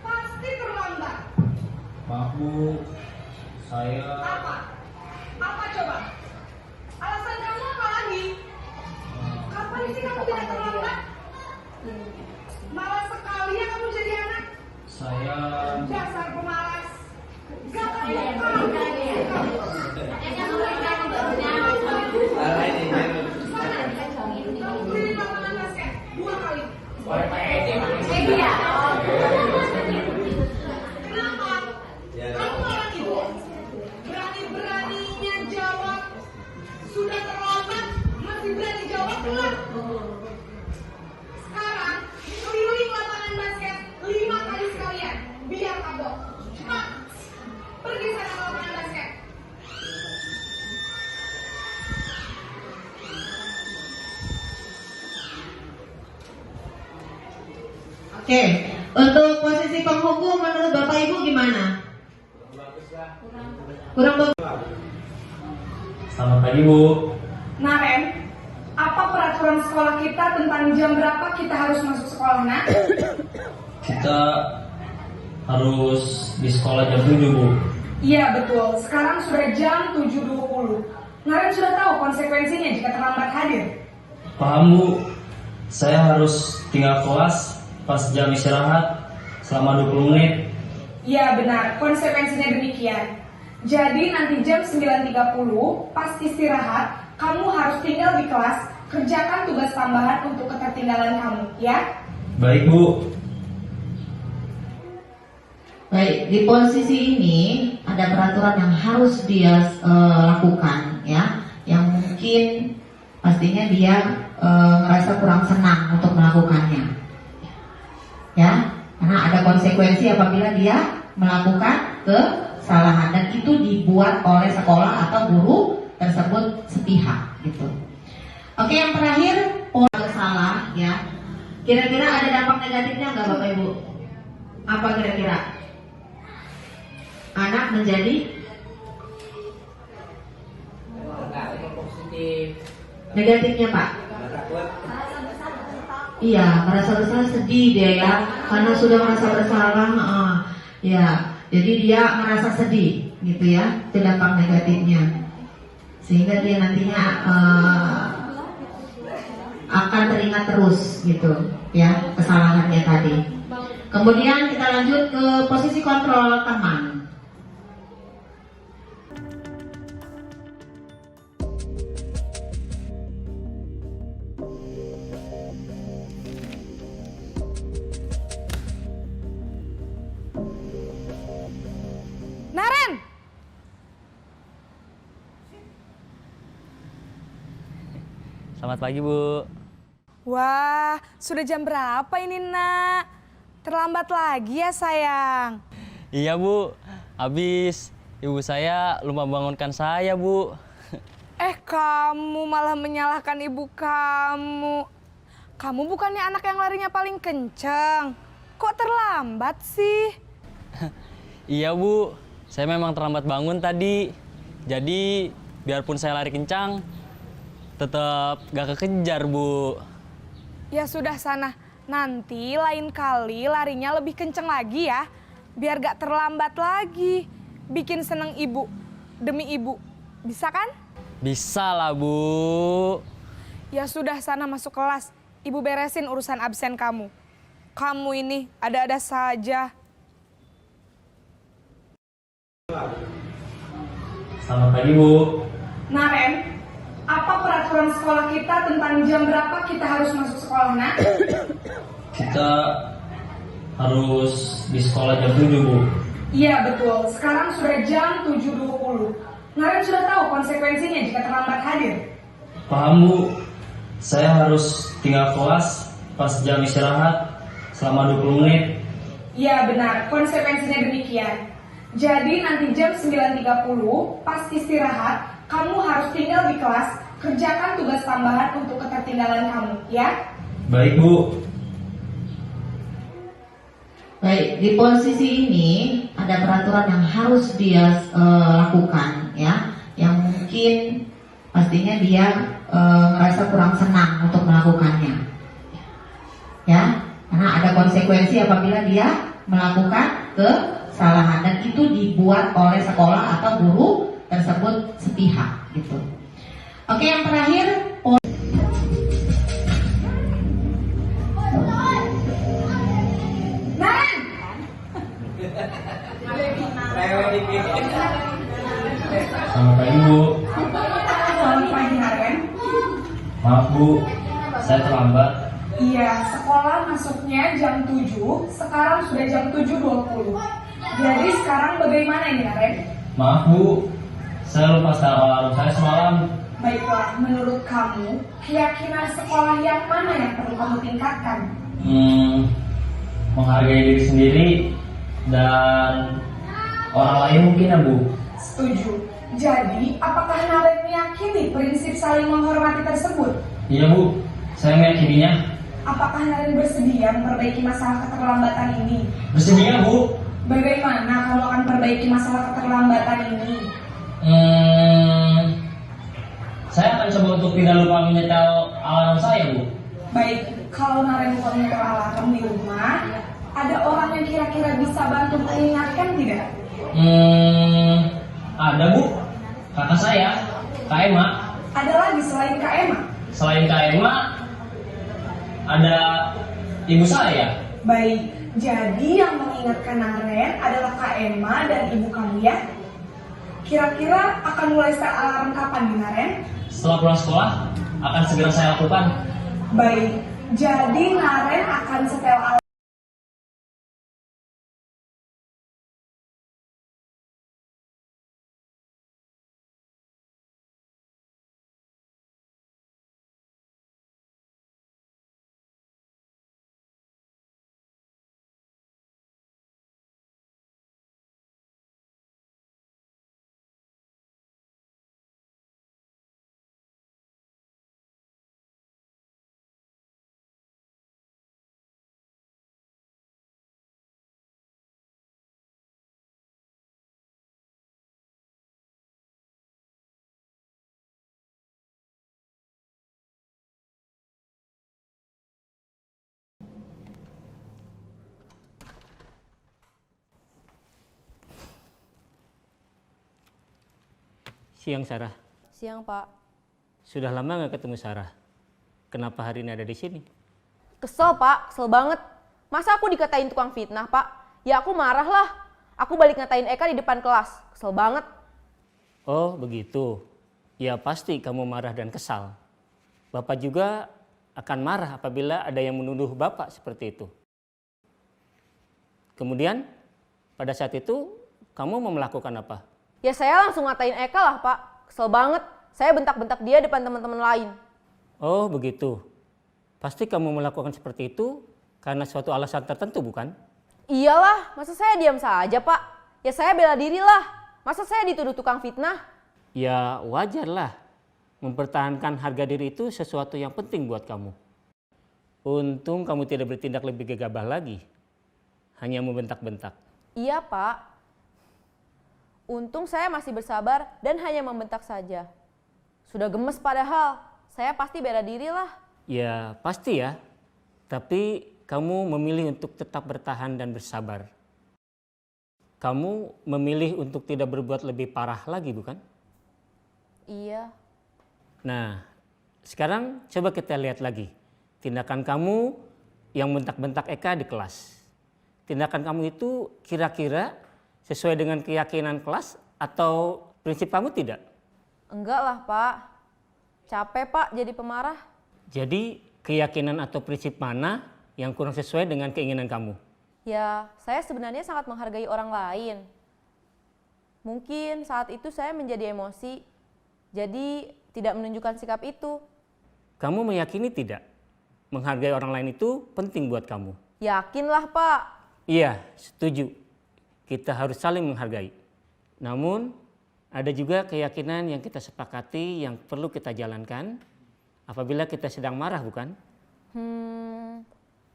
Pasti terlambat. Maaf Bu, saya Apa coba? Alasan kamu apa lagi? Kapan sih kamu tidak terlambat? Malas sekali ya kamu jadi anak. saya Dasar pemalas. Gak kamu. Kamu beli lapangan basket 2 kali. Kenapa? Kamu orang itu berani-beraninya jawab. Sudah terlambat, masih berani jawab pula. Sekarang keliling lapangan basket 5 kali sekalian. Biar kapok. Cepat. Pergi sana ke lapangan basket. Oke, untuk posisi penghukum menurut Bapak Ibu gimana? Kurang bagus. Selamat pagi Bu. Naren, apa peraturan sekolah kita tentang jam berapa kita harus masuk sekolah, Nak? Kita harus di sekolah jam 7 Bu. Iya, betul. Sekarang sudah jam 7.20. Naren sudah tahu konsekuensinya jika terlambat hadir. Paham Bu. Saya harus tinggal kelas pas jam istirahat selama 20 menit. Iya, benar. Konsekuensinya demikian. Jadi nanti jam 9.30 pas istirahat, kamu harus tinggal di kelas, kerjakan tugas tambahan untuk ketertinggalan kamu, ya? Baik Bu. Baik, di posisi ini ada peraturan yang harus dia lakukan ya, yang mungkin pastinya dia merasa kurang senang untuk melakukannya. Ya, karena ada konsekuensi apabila dia melakukan kesalahan dan itu dibuat oleh sekolah atau guru tersebut sepihak gitu. Oke, yang terakhir pola bersalah ya. Kira-kira ada dampak negatifnya nggak Bapak Ibu? Apa kira-kira? Anak menjadi positif. negatifnya Pak? Iya, merasa bersalah, sedih dia ya, karena sudah merasa bersalah. Ya, jadi dia merasa sedih, gitu ya, itu dampak negatifnya, sehingga dia nantinya akan teringat terus, gitu, ya, kesalahannya tadi. Kemudian kita lanjut ke posisi kontrol teman. Naren! Selamat pagi Bu. Wah, sudah jam berapa ini, Nak? Terlambat lagi ya, sayang? Iya, Bu. Habis ibu saya lupa bangunkan saya, Bu. Kamu malah menyalahkan ibu kamu. Kamu bukannya anak yang larinya paling kenceng. Kok terlambat sih? Iya, Bu. Saya memang terlambat bangun tadi. Jadi, biarpun saya lari kencang, tetap gak kekejar, Bu. Ya sudah sana, nanti lain kali larinya lebih kenceng lagi ya. Biar gak terlambat lagi. Bikin seneng ibu, demi ibu. Bisa kan? Bisa lah, Bu. Ya sudah sana masuk kelas. Ibu beresin urusan absen kamu. Kamu ini ada-ada saja. Selamat pagi, Bu. Naren, apa peraturan sekolah kita tentang jam berapa kita harus masuk sekolah, Nak? Kita harus di sekolah jam 7, Bu. Iya betul, sekarang sudah jam 7.20. Naren sudah tahu konsekuensinya jika terlambat hadir. Paham, Bu. Saya harus tinggal kelas pas jam istirahat selama 20 menit. Iya benar, konsekuensinya demikian. Jadi nanti jam 9.30 pas istirahat, kamu harus tinggal di kelas, kerjakan tugas tambahan untuk ketertinggalan kamu, ya? Baik, Bu. Baik, di posisi ini ada peraturan yang harus dia lakukan, ya, yang mungkin pastinya dia merasa kurang senang untuk melakukannya, ya, karena ada konsekuensi apabila dia melakukan kesalahan dan itu dibuat oleh sekolah atau guru tersebut sepihak, gitu. Oke, yang terakhir. Selamat pagi, Bu. Selamat pagi, Naren. Maaf, Bu. Saya terlambat. Iya, sekolah masuknya jam 7, sekarang sudah jam 7.20. Jadi sekarang bagaimana ini, Naren? Maaf, Bu. Saya lupa setel alarm saya semalam. Baiklah, menurut kamu, keyakinan sekolah yang mana yang perlu kamu tingkatkan? Menghargai diri sendiri dan orang lain mungkin, ya, Bu. Setuju. Jadi, apakah Naren meyakini prinsip saling menghormati tersebut? Iya, Bu. Saya meyakininya. Apakah Naren bersedia memperbaiki masalah keterlambatan ini? Bersedia, Bu. Bagaimana kalau akan perbaiki masalah keterlambatan ini? Saya akan coba untuk tidak lupa menyetel alarm saya, Bu. Baik, kalau Naren lupa menyetel alarm di rumah, ada orang yang kira-kira bisa bantu mengingatkan tidak? Ada, Bu. Kakak saya, Kak Emma. Ada lagi selain Kak Emma? Selain Kak Emma, ada ibu saya. Baik, jadi yang mengingatkan Naren adalah Kak Emma dan ibu kamu, ya? Kira-kira akan mulai setel alarm kapan nih, Naren? Setelah pulang sekolah, akan segera saya lakukan. Baik, jadi Naren akan setel alarm. Siang, Sarah. Siang, Pak. Sudah lama nggak ketemu Sarah. Kenapa hari ini ada di sini? Kesel, Pak. Kesel banget. Masa aku dikatain tukang fitnah, Pak? Ya aku marah lah. Aku balik ngatain Eka di depan kelas. Kesel banget. Oh, begitu. Ya pasti kamu marah dan kesal. Bapak juga akan marah apabila ada yang menuduh Bapak seperti itu. Kemudian, pada saat itu, kamu mau melakukan apa? Ya saya langsung ngatain Eka lah, Pak. Kesel banget. Saya bentak-bentak dia depan teman-teman lain. Oh, begitu. Pasti kamu melakukan seperti itu karena suatu alasan tertentu, bukan? Iyalah, masa saya diam saja Pak? Ya saya bela diri lah. Masa saya dituduh tukang fitnah? Ya wajarlah. Mempertahankan harga diri itu sesuatu yang penting buat kamu. Untung kamu tidak bertindak lebih gegabah lagi. Hanya membentak-bentak. Iya Pak. Untung saya masih bersabar dan hanya membentak saja. Sudah gemes padahal. Saya pasti bela diri lah. Ya pasti ya, tapi kamu memilih untuk tetap bertahan dan bersabar. Kamu memilih untuk tidak berbuat lebih parah lagi, bukan? Iya. Nah, sekarang coba kita lihat lagi. Tindakan kamu yang bentak-bentak Eka di kelas. Tindakan kamu itu kira-kira sesuai dengan keyakinan kelas atau prinsip kamu tidak? Enggak lah Pak. Capek Pak jadi pemarah. Jadi keyakinan atau prinsip mana yang kurang sesuai dengan keinginan kamu? Ya, saya sebenarnya sangat menghargai orang lain. Mungkin saat itu saya menjadi emosi, jadi tidak menunjukkan sikap itu. Kamu meyakini tidak? Menghargai orang lain itu penting buat kamu. Yakinlah Pak. Iya, setuju. Kita harus saling menghargai. Namun, ada juga keyakinan yang kita sepakati yang perlu kita jalankan apabila kita sedang marah, bukan?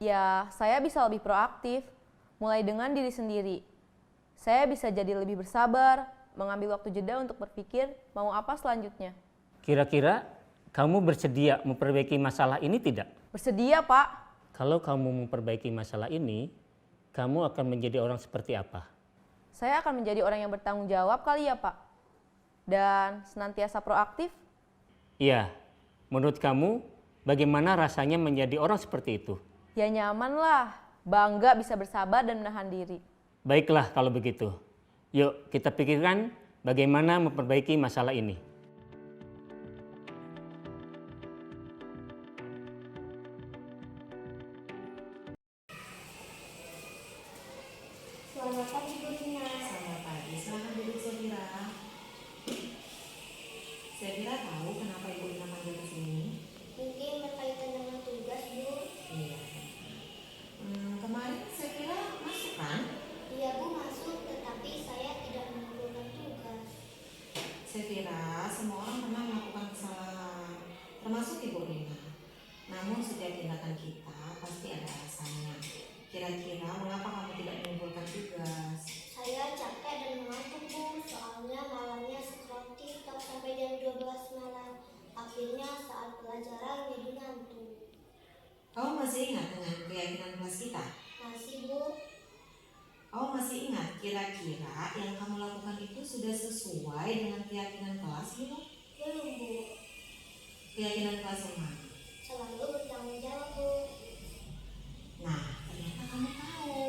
Ya saya bisa lebih proaktif, mulai dengan diri sendiri. Saya bisa jadi lebih bersabar, mengambil waktu jeda untuk berpikir mau apa selanjutnya. Kira-kira kamu bersedia memperbaiki masalah ini tidak? Bersedia Pak. Kalau kamu memperbaiki masalah ini, kamu akan menjadi orang seperti apa? Saya akan menjadi orang yang bertanggung jawab kali ya Pak. Dan senantiasa proaktif. Iya. Menurut kamu, bagaimana rasanya menjadi orang seperti itu? Ya nyaman lah, bangga bisa bersabar dan menahan diri. Baiklah kalau begitu. Yuk kita pikirkan bagaimana memperbaiki masalah ini. Selamat pagi Bu Rina. Selamat pagi, selamat duduk Sevira. Sevira tahu kenapa Ibu Rina manggil ke sini? Mungkin berkaitan dengan tugas Bu. Iya. Kemarin Sevira masuk kan? Iya Bu masuk, tetapi saya tidak mengumpulkan tugas. Sevira, semua orang pernah melakukan kesalahan, termasuk Ibu Rina. Namun setiap tindakan kita pasti ada alasannya. Kira-kira mengapa kamu tidak mengumpulkan tugas? Saya capek dan mengantuk Bu, soalnya malamnya scroll TikTok sampai jam 12 malam. Akhirnya saat pelajaran jadi ngantuk. Kamu masih ingat dengan keyakinan kelas kita? Masih Bu. Kamu masih ingat kira-kira yang kamu lakukan itu sudah sesuai dengan keyakinan kelas belum? Belum Bu. Keyakinan kelas yang mana? Selalu bertanggung jawab Bu. Nah, ternyata kamu tahu.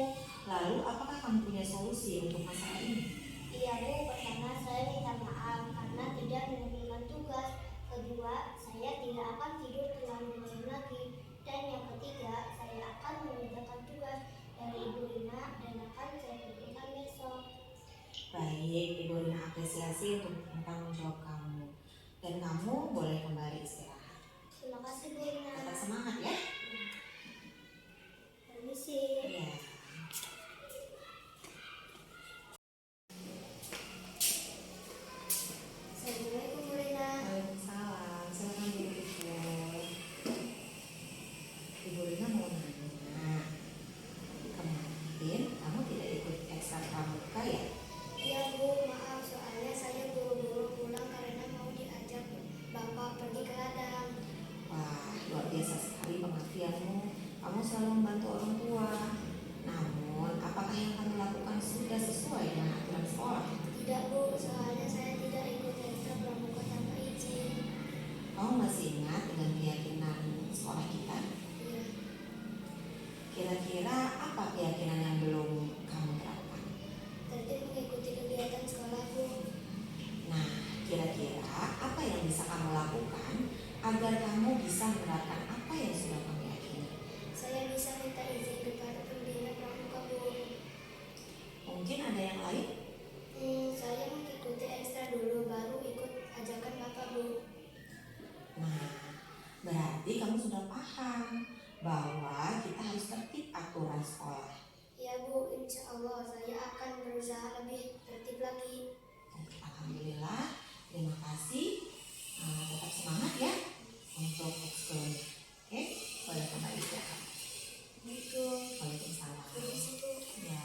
Lalu apakah kamu punya solusi untuk masalah ini? Iya Bu, pertama saya minta maaf karena tidak mengumpulkan tugas. Kedua, saya tidak akan tidur terlalu malam lagi. Dan yang ketiga, saya akan mengerjakan tugas dari Ibu Rina dan akan saya kerjakan besok. Baik, Ibu Rina apresiasi untuk tanggung jawab kamu. Dan kamu boleh kembali istirahat. Terima kasih Bu Rina. Tetap semangat ya. Permisi. Iya. Assalamualaikum Bu Rina. Waalaikumsalam. Silakan duduk Ibu. Ibu Rina mau nanya. Kemarin kamu tidak ikut ekstra pramuka ya? Iya Bu, maaf soalnya saya buru-buru pulang karena mau diajak Bapak pergi ke ladang. Wah, luar biasa sekali pengabdianmu. Kamu selalu membantu orang tua. Namun, apakah yang kamu lakukan sudah sesuai dengan aturan sekolah? Tidak Bu, soalnya saya tidak ikut ekstra pramuka tanpa izin. Kamu masih ingat dengan keyakinan sekolah kita? Iya. Kira-kira apa keyakinan yang belum kamu terapkan? Tertib mengikuti kegiatan sekolah Bu. Nah, kira-kira apa yang bisa kamu lakukan agar kamu bisa menerapkan apa yang sudah kamu yakini? Saya bisa minta izin kepada pembina pramuka Bu. Mungkin ada yang lain? Saya mengikuti ekstra dulu baru ikut ajakan Bapak Bu. Nah, berarti kamu sudah paham bahwa kita harus tertib aturan sekolah. Ya Bu, insya Allah saya akan berusaha lebih tertib lagi. Alhamdulillah, terima kasih. Tetap semangat ya untuk ekskulnya. Oke, boleh kembali ke Kak. Waalaikumsalam. Ya.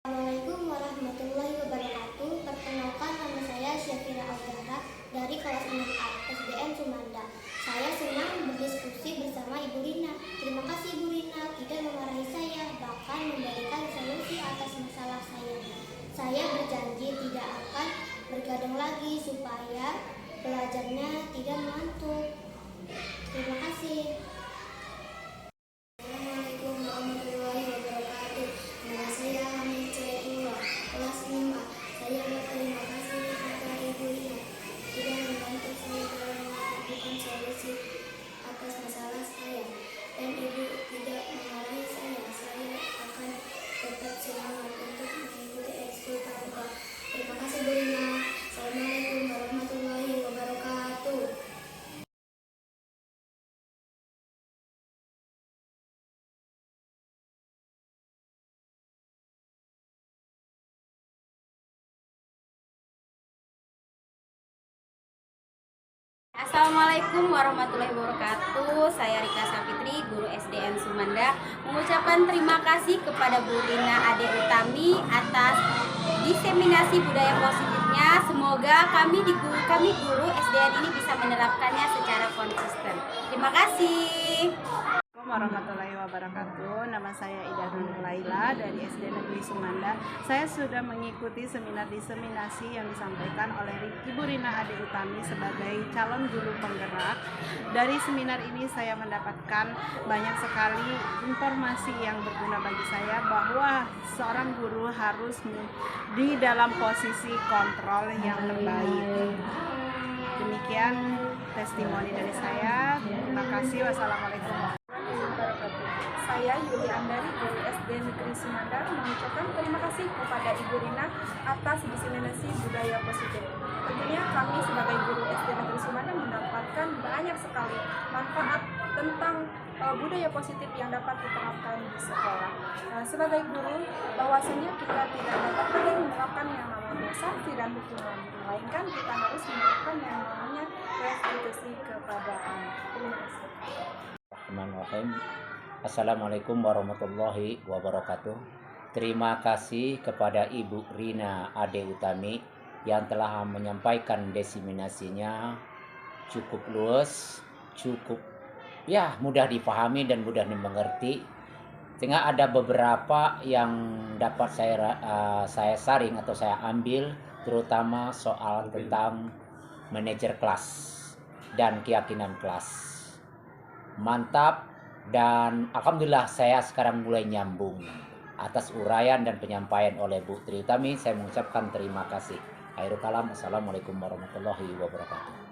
Assalamualaikum warahmatullahi wabarakatuh. Perkenalkan, nama saya Syafira Audara dari kelas 6A SDN Sumanda. Saya senang berdiskusi bersama Ibu Rina. Terima kasih Ibu Rina tidak memarahi saya, bahkan memberikan solusi atas masalah saya. Saya berjanji tidak akan bergadang lagi supaya belajarnya tidak mengantuk. Terima kasih. Assalamualaikum warahmatullahi wabarakatuh. Nama saya Hamid Cahayatullah, kelas 6A. Saya berterima kasih kepada Ibu Rina sudah membantu saya dalam menemukan solusi atas masalah saya. Dan Ibu tidak memarahi saya. Saya akan tetap semangat untuk mengikuti ekskul pramuka. Terima kasih Bu Rina. Assalamualaikum warahmatullahi wabarakatuh. Assalamualaikum warahmatullahi wabarakatuh. Saya Rika Sapitri, guru SDN Sumanda, mengucapkan terima kasih kepada Bu Rina Ade Utami atas diseminasi budaya positifnya. Semoga kami guru SDN ini bisa menerapkannya secara konsisten. Terima kasih. Warahmatullahi wabarakatuh. Nama saya Ida Nur Laila dari SD Negeri Sumanda. Saya sudah mengikuti seminar diseminasi yang disampaikan oleh Ibu Rina Ade Utami sebagai calon guru penggerak. Dari seminar ini saya mendapatkan banyak sekali informasi yang berguna bagi saya, bahwa seorang guru harus di dalam posisi kontrol yang terbaik. Demikian testimoni dari saya. Terima kasih. Wassalamualaikum. Saya Yuli Andari dari SD Negeri Sumanda mengucapkan terima kasih kepada Ibu Rina atas diseminasi budaya positif. Tentunya kami sebagai guru SD Negeri Sumanda mendapatkan banyak sekali manfaat tentang budaya positif yang dapat diterapkan di sekolah. Sebagai guru, bahwasanya kita tidak dapat lagi menerapkan yang namanya sanksi dan hukuman, melainkan kita harus menerapkan yang namanya restitusi kepada anak. Terima kasih. Bismillahirrahmanirrahim. Assalamualaikum warahmatullahi wabarakatuh. Terima kasih kepada Ibu Rina Ade Utami yang telah menyampaikan diseminasinya cukup luas, cukup mudah dipahami dan mudah dimengerti. Sehingga ada beberapa yang dapat saya saring atau saya ambil, terutama soal tentang manajer kelas dan keyakinan kelas. Mantap, dan alhamdulillah saya sekarang mulai nyambung. Atas uraian dan penyampaian oleh Bu Tri Utami, saya mengucapkan terima kasih. Akhirul kalam, assalamualaikum warahmatullahi wabarakatuh.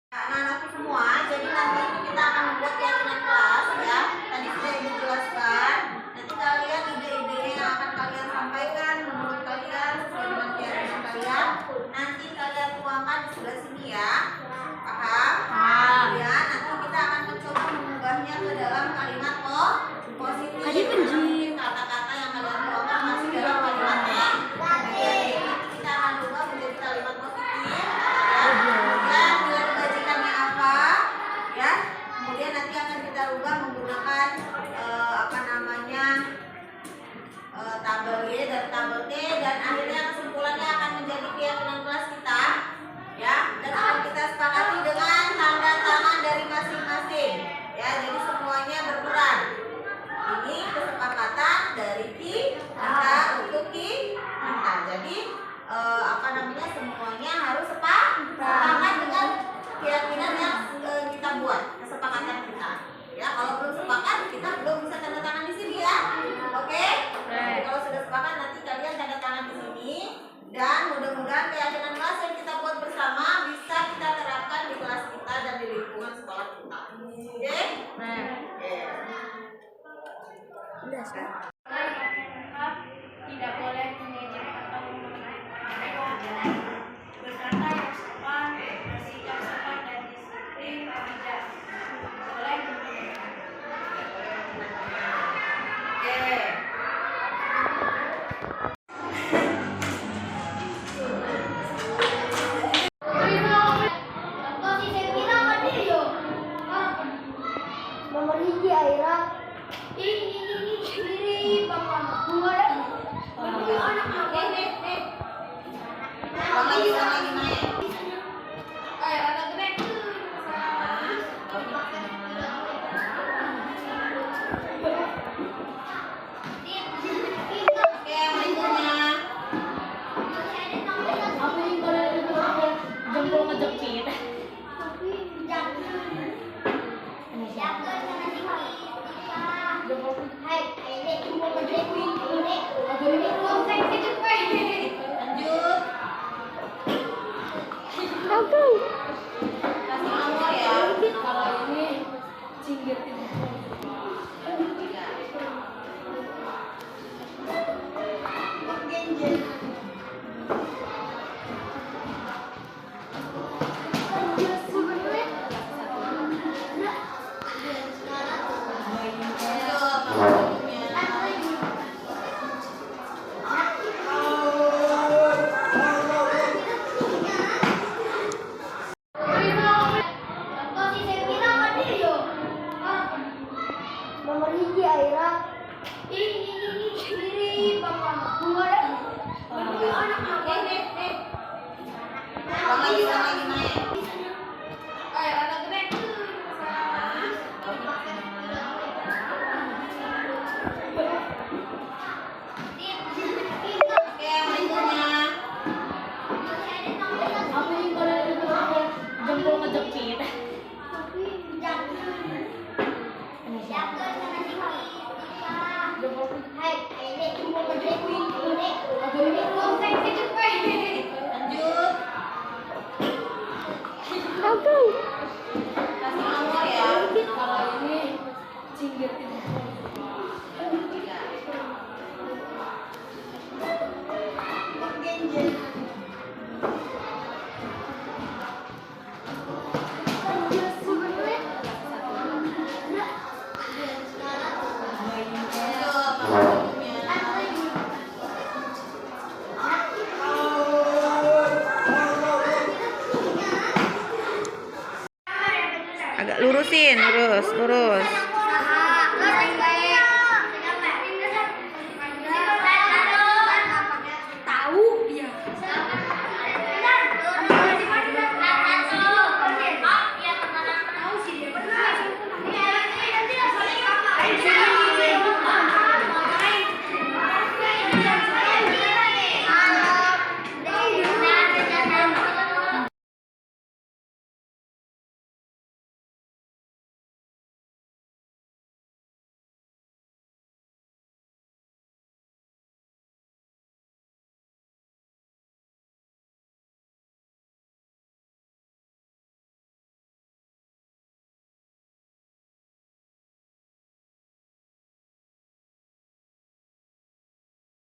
Anak-anakku semua, jadi nanti kita akan membuat keyakinan kelas ya. Tadi sudah Ibu jelaskan. Nanti kalian ide-ide yang akan kalian sampaikan menurut kalian sesuai dengan keyakinan kalian. Nanti kalian tuangkan di sebelah sini ya. Paham? Ya, nanti kita akan mencoba mengubahnya ke dalam kalimat positif. Mungkin kata-kata yang kalian tuangkan masih dalam kalimat negatif. Kita akan ubah menjadi kalimat positif. Kemudian nanti akan kita ubah menggunakan semuanya harus sepakat dengan keyakinan yang kita buat, kesepakatan kita. Ya, kalau belum sepakat kita belum bisa tanda tangan di sini ya. Oke? Jadi kalau sudah sepakat nanti kalian tanda tangan di sini dan mudah-mudahan keyakinan kelas yang kita buat bersama bisa kita terapkan di kelas kita dan di lingkungan sekolah kita. Oke? Oke. Udah sekarang. Tidak boleh mengejek atau mempermainkan berkata yang sopan, bersikap sopan dan disiplin, tidak boleh mempermainkan. Nomor hiji Aira. Ini Bapak gua anak lagi naik. Ayo ada gede. Jempol ngejepit. Nomor hiji Aira. Ini Bapak gua anak lagi naik. Ayo ada gede. Jempol ngejepit. Agak lurusin, lurus.